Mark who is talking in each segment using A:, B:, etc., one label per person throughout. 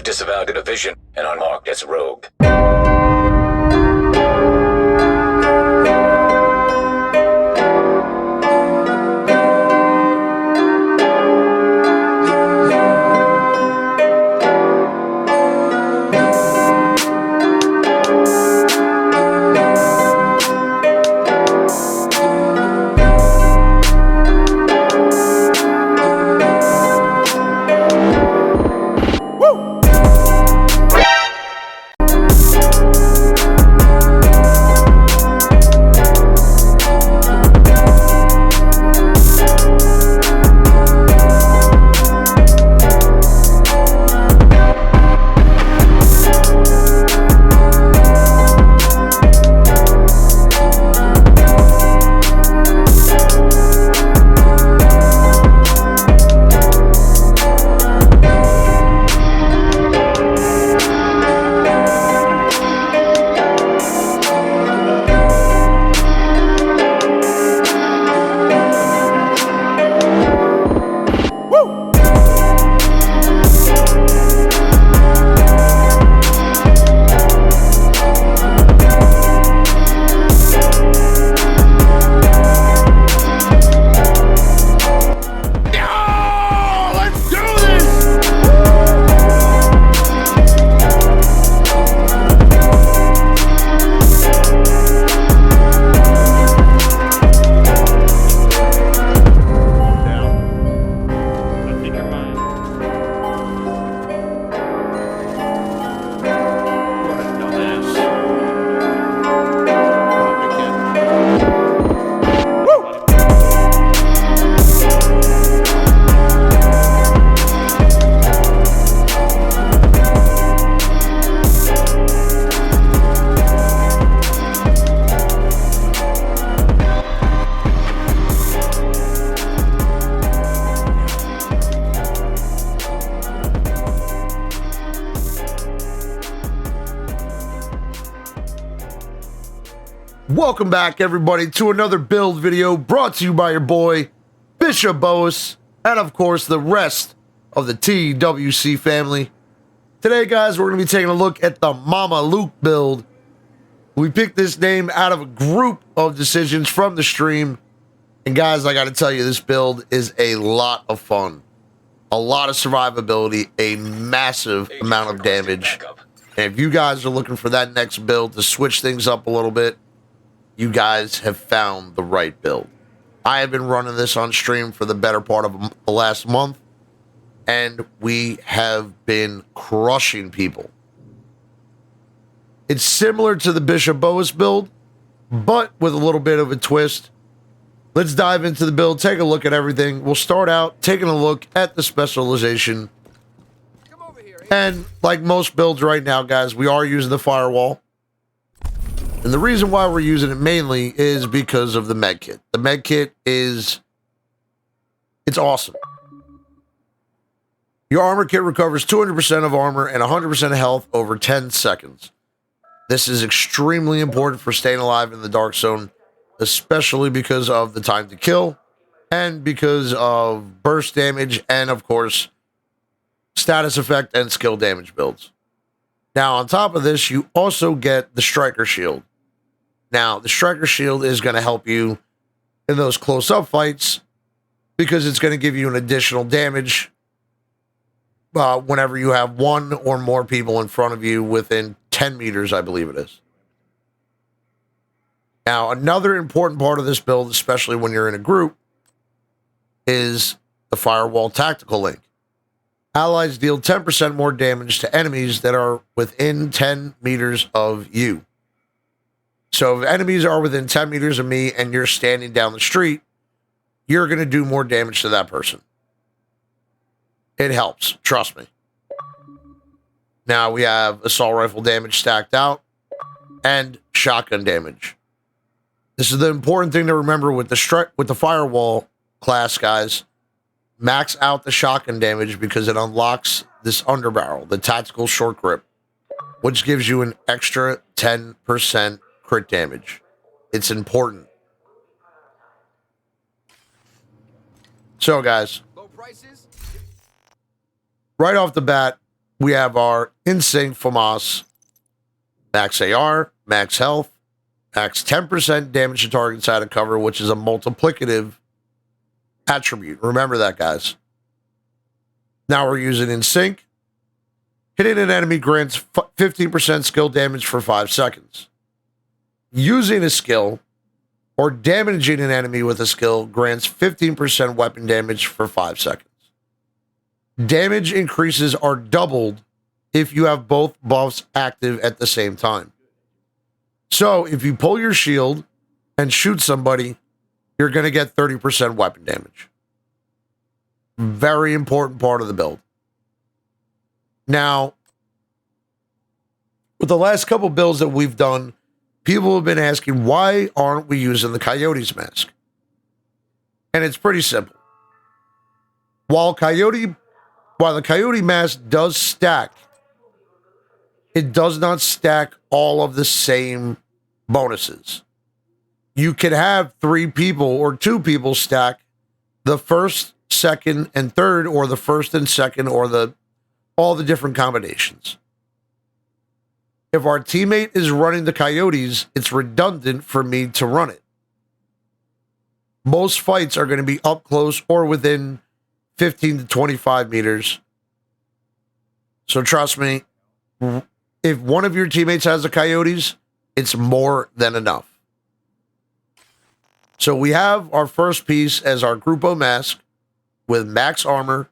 A: disavowed in a vision and unmarked as rogue.
B: Welcome back, everybody, to another build video brought to you by your boy, Bishop Boas, and of course, the rest of the TWC family. Today, guys, we're going to be taking a look at the Mama Luke build. We picked this name out of a group of decisions from the stream. And guys, I got to tell you, this build is a lot of fun. A lot of survivability, a massive amount of damage. And if you guys are looking for that next build to switch things up a little bit, you guys have found the right build. I have been running this on stream for the better part of the last month, and we have been crushing people. It's similar to the Bishop Boas build, but with a little bit of a twist. Let's dive into the build, take a look at everything. We'll start out taking a look at the specialization. And like most builds right now, guys, we are using the firewall. And the reason why we're using it mainly is because of the med kit. The med kit it's awesome. Your armor kit recovers 200% of armor and 100% of health over 10 seconds. This is extremely important for staying alive in the dark zone, especially because of the time to kill and because of burst damage and, of course, status effect and skill damage builds. Now, on top of this, you also get the striker shield. Now, the striker shield is going to help you in those close-up fights because it's going to give you an additional damage whenever you have one or more people in front of you within 10 meters, I believe it is. Now, another important part of this build, especially when you're in a group, is the Firewall Tactical Link. Allies deal 10% more damage to enemies that are within 10 meters of you. So if enemies are within 10 meters of me and you're standing down the street, you're going to do more damage to that person. It helps, trust me. Now we have assault rifle damage stacked out and shotgun damage. This is the important thing to remember with the firewall class, guys. Max out the shotgun damage because it unlocks this underbarrel, the tactical short grip, which gives you an extra 10% crit damage. It's important. So, guys, right off the bat, we have our Insync FAMAS, max AR, max health, max 10% damage to targets out of cover, which is a multiplicative attribute. Remember that, guys. Now we're using Insync. Hitting an enemy grants 15% skill damage for 5 seconds. Using a skill or damaging an enemy with a skill grants 15% weapon damage for 5 seconds. Damage increases are doubled if you have both buffs active at the same time. So if you pull your shield and shoot somebody, you're going to get 30% weapon damage. Very important part of the build. Now, with the last couple builds that we've done, people have been asking, why aren't we using the Coyote's mask? And it's pretty simple. While the Coyote mask does stack, it does not stack all of the same bonuses. You can have 3 people or 2 people stack the first, second, and third, or the first and second, or all the different combinations. If our teammate is running the Coyotes, it's redundant for me to run it. Most fights are going to be up close or within 15 to 25 meters. So trust me, if one of your teammates has the Coyotes, it's more than enough. So we have our first piece as our Grupo mask with max armor,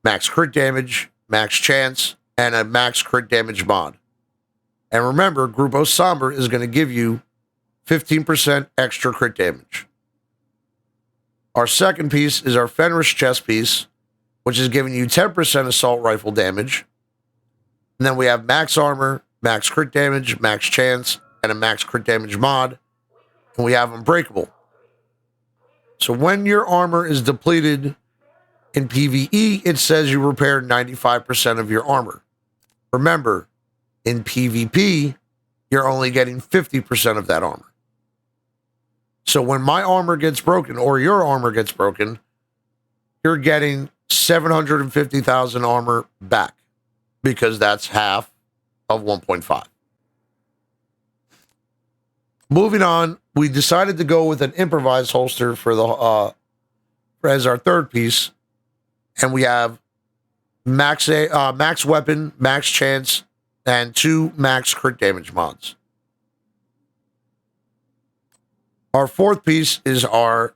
B: max crit damage, max chance, and a max crit damage mod. And remember, Grupo Somber is going to give you 15% extra crit damage. Our second piece is our Fenris chest piece, which is giving you 10% assault rifle damage. And then we have max armor, max crit damage, max chance, and a max crit damage mod. And we have Unbreakable. So when your armor is depleted in PvE, it says you repair 95% of your armor. Remember, in PvP, you're only getting 50% of that armor. So when my armor gets broken, or your armor gets broken, you're getting 750,000 armor back, because that's half of 1.5. Moving on, we decided to go with an improvised holster for the as our third piece, and we have max weapon, max chance, and 2 max crit damage mods. Our fourth piece is our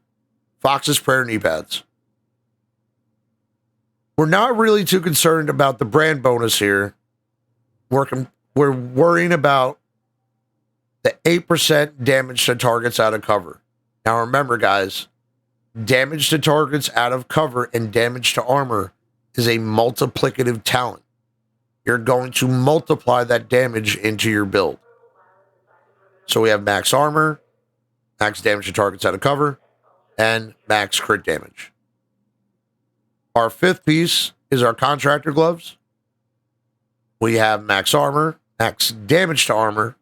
B: Fox's Prayer knee pads. We're not really too concerned about the brand bonus here. We're worrying about the 8% damage to targets out of cover. Now remember, guys, damage to targets out of cover and damage to armor is a multiplicative talent. You're going to multiply that damage into your build. So we have max armor, max damage to targets out of cover, and max crit damage. Our fifth piece is our contractor gloves. We have max armor, max damage to armor,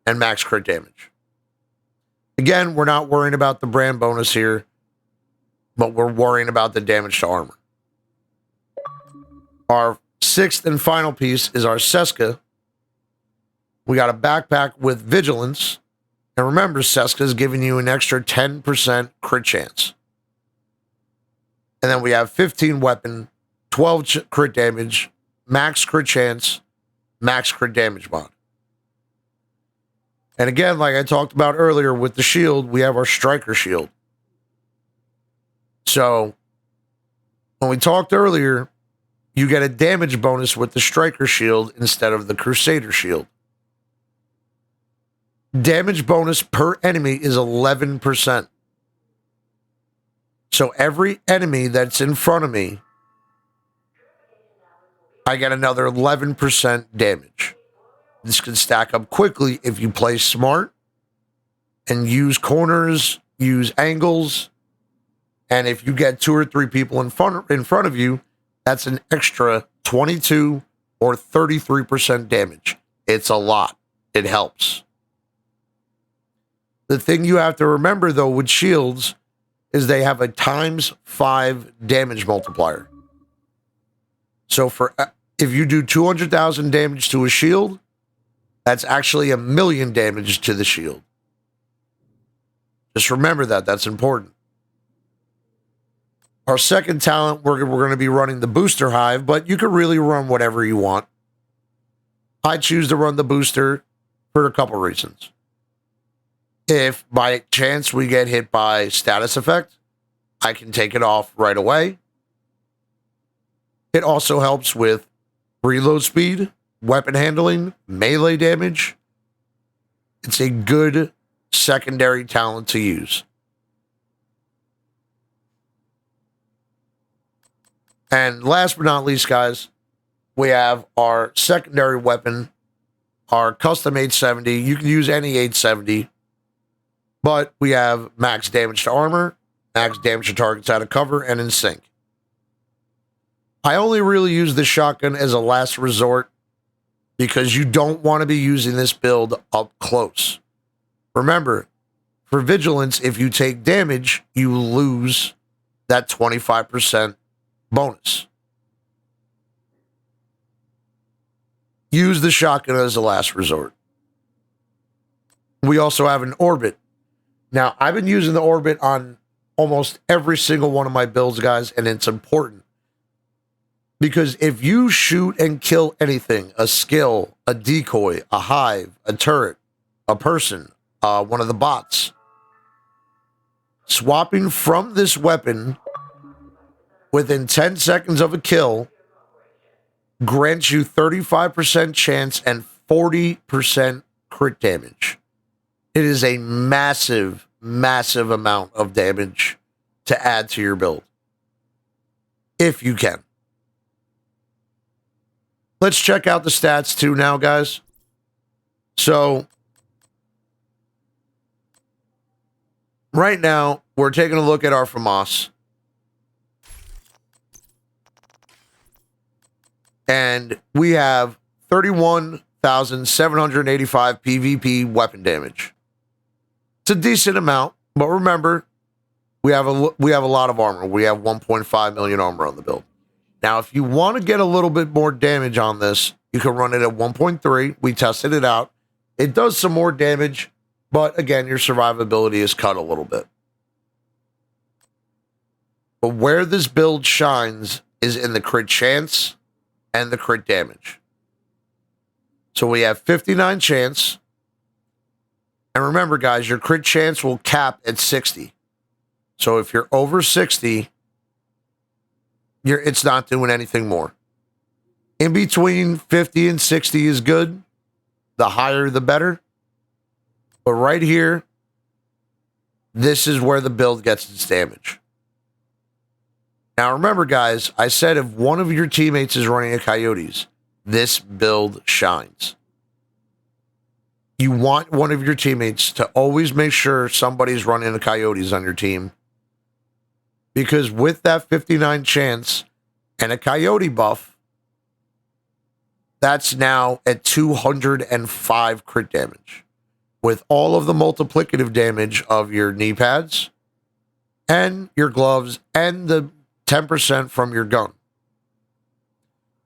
B: and max crit damage. Again, we're not worrying about the brand bonus here, but we're worrying about the damage to armor. Our sixth and final piece is our Seska. We got a backpack with vigilance. And remember, Seska is giving you an extra 10% crit chance. And then we have 15 weapon, 12 crit damage, max crit chance, max crit damage mod. And again, like I talked about earlier with the shield, we have our striker shield. So when we talked earlier, you get a damage bonus with the striker shield instead of the crusader shield. Damage bonus per enemy is 11%. So every enemy that's in front of me, I get another 11% damage. This can stack up quickly if you play smart and use corners, use angles, and if you get 2 or 3 people in front of you, that's an extra 22 or 33% damage. It's a lot. It helps. The thing you have to remember, though, with shields is they have a ×5 damage multiplier. So for If you do 200,000 damage to a shield, that's actually 1,000,000 damage to the shield. Just remember that. That's important. Our second talent, we're going to be running the Booster Hive, but you can really run whatever you want. I choose to run the Booster for a couple reasons. If by chance we get hit by status effect, I can take it off right away. It also helps with reload speed, weapon handling, melee damage. It's a good secondary talent to use. And last but not least, guys, we have our secondary weapon, our custom 870. You can use any 870, but we have max damage to armor, max damage to targets out of cover, and in sync. I only really use the shotgun as a last resort because you don't want to be using this build up close. Remember, for vigilance, if you take damage, you lose that 25% bonus. Use the shotgun as a last resort. We also have an orbit. Now, I've been using the orbit on almost every single one of my builds, guys, and it's important. Because if you shoot and kill anything, a skill, a decoy, a hive, a turret, a person, one of the bots, swapping from this weapon within 10 seconds of a kill grants you 35% chance and 40% crit damage. It is a massive, massive amount of damage to add to your build. If you can. Let's check out the stats too now, guys. So, right now, we're taking a look at our FAMAS. And we have 31,785 PvP weapon damage. It's a decent amount, but remember, we have a lot of armor. We have 1.5 million armor on the build. Now, if you want to get a little bit more damage on this, you can run it at 1.3. We tested it out. It does some more damage, but again, your survivability is cut a little bit. But where this build shines is in the crit chance and the crit damage. So we have 59 chance. And remember, guys, your crit chance will cap at 60. So if you're over 60, it's not doing anything more. In between 50 and 60 is good. The higher, the better. But right here, this is where the build gets its damage. Now remember, guys, I said if one of your teammates is running a Coyotes, this build shines. You want one of your teammates to always make sure somebody's running a Coyotes on your team. Because with that 59 chance and a Coyote buff, that's now at 205 crit damage. With all of the multiplicative damage of your knee pads and your gloves and the 10% from your gun.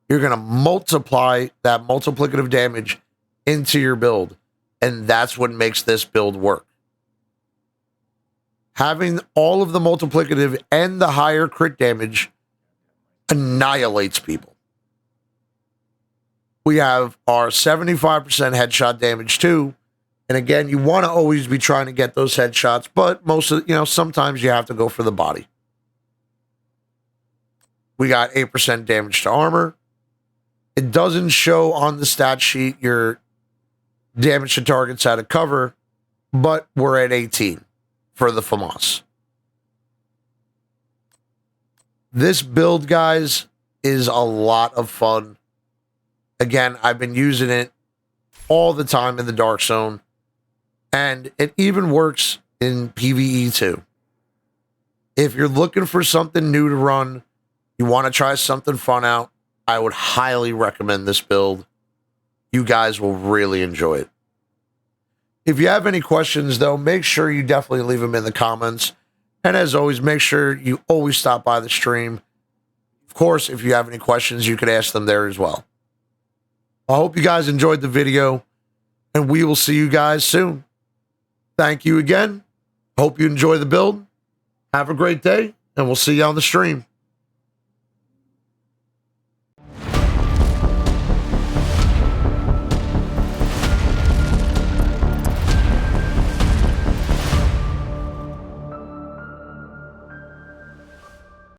B: You're going to multiply that multiplicative damage into your build. And that's what makes this build work. Having all of the multiplicative and the higher crit damage annihilates people. We have our 75% headshot damage too. And again, you want to always be trying to get those headshots, but sometimes you have to go for the body. We got 8% damage to armor. It doesn't show on the stat sheet your damage to targets out of cover, but we're at 18 for the FAMAS. This build, guys, is a lot of fun. Again, I've been using it all the time in the Dark Zone, and it even works in PvE too. If you're looking for something new to run, you want to try something fun out, I would highly recommend this build. You guys will really enjoy it. If you have any questions, though, make sure you definitely leave them in the comments. And as always, make sure you always stop by the stream. Of course, if you have any questions, you can ask them there as well. I hope you guys enjoyed the video, and we will see you guys soon. Thank you again. Hope you enjoy the build. Have a great day, and we'll see you on the stream.